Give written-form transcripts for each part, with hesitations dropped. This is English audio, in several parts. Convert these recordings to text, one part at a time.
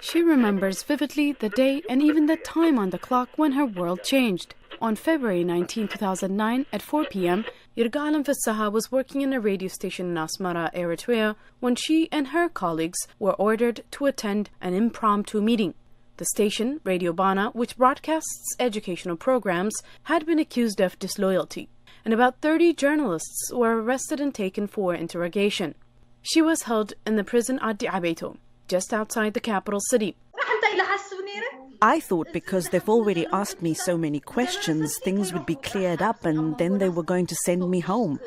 She remembers vividly the day and even the time on the clock when her world changed. On February 19, 2009, at 4 p.m., Yirgalem Fissaha was working in a radio station in Asmara, Eritrea, when she and her colleagues were ordered to attend an impromptu meeting. The station, Radio Bana, which broadcasts educational programs, had been accused of disloyalty, and about 30 journalists were arrested and taken for interrogation. She was held in the prison Adi Abeito, just outside the capital city. I thought because they've already asked me so many questions, things would be cleared up and then they were going to send me home.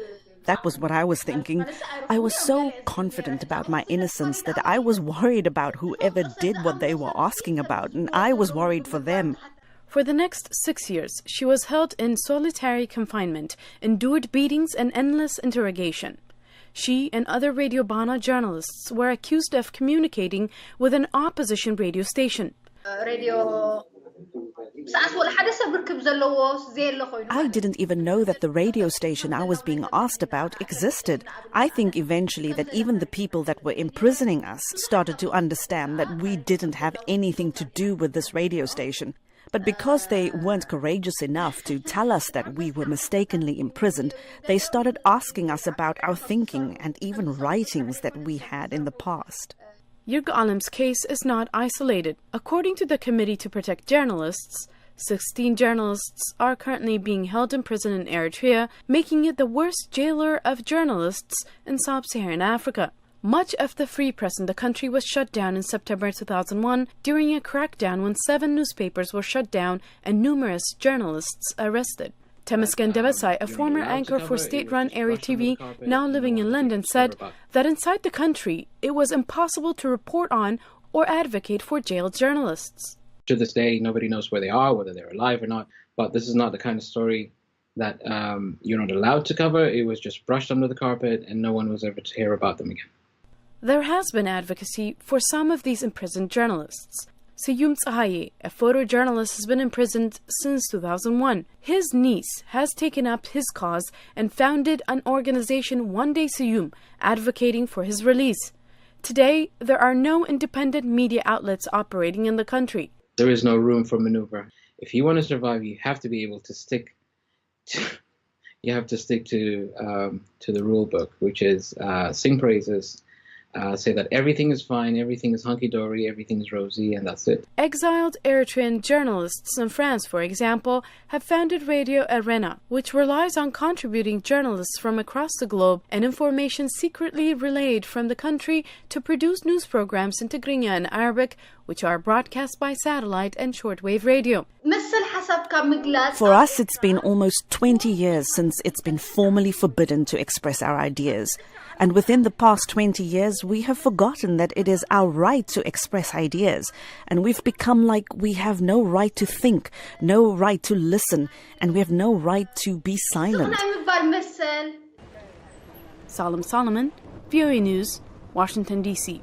That was what I was thinking. I was so confident about my innocence that I was worried about whoever did what they were asking about, and I was worried for them. For the next 6 years, she was held in solitary confinement, endured beatings and endless interrogation. She and other Radio Bana journalists were accused of communicating with an opposition radio station. I didn't even know that the radio station I was being asked about existed. I think eventually that even the people that were imprisoning us started to understand that we didn't have anything to do with this radio station. But because they weren't courageous enough to tell us that we were mistakenly imprisoned, they started asking us about our thinking and even writings that we had in the past. Yirgalem's case is not isolated. According to the Committee to Protect Journalists, 16 journalists are currently being held in prison in Eritrea, making it the worst jailer of journalists in sub-Saharan Africa. Much of the free press in the country was shut down in September 2001 during a crackdown when 7 newspapers were shut down and numerous journalists arrested. Temesgen Debesai, a former anchor for state-run Area TV, now living in London, said that inside the country it was impossible to report on or advocate for jailed journalists. To this day, nobody knows where they are, whether they're alive or not, but this is not the kind of story that you're not allowed to cover. It was just brushed under the carpet and no one was ever to hear about them again. There has been advocacy for some of these imprisoned journalists. Seyum Tsahaye, a photojournalist, has been imprisoned since 2001. His niece has taken up his cause and founded an organization, One Day Seyum, advocating for his release. Today, there are no independent media outlets operating in the country. There is no room for maneuver. If you want to survive, you have to be able to stick to the rule book, which is sing praises, say that everything is fine, everything is hunky-dory, everything is rosy, and that's it. Exiled Eritrean journalists in France, for example, have founded Radio Arena, which relies on contributing journalists from across the globe and information secretly relayed from the country to produce news programs in Tigrinya and Arabic, which are broadcast by satellite and shortwave radio. For us, it's been almost 20 years since it's been formally forbidden to express our ideas. And within the past 20 years, we have forgotten that it is our right to express ideas. And we've become like we have no right to think, no right to listen, and we have no right to be silent. Salem Solomon, VOA News, Washington, D.C.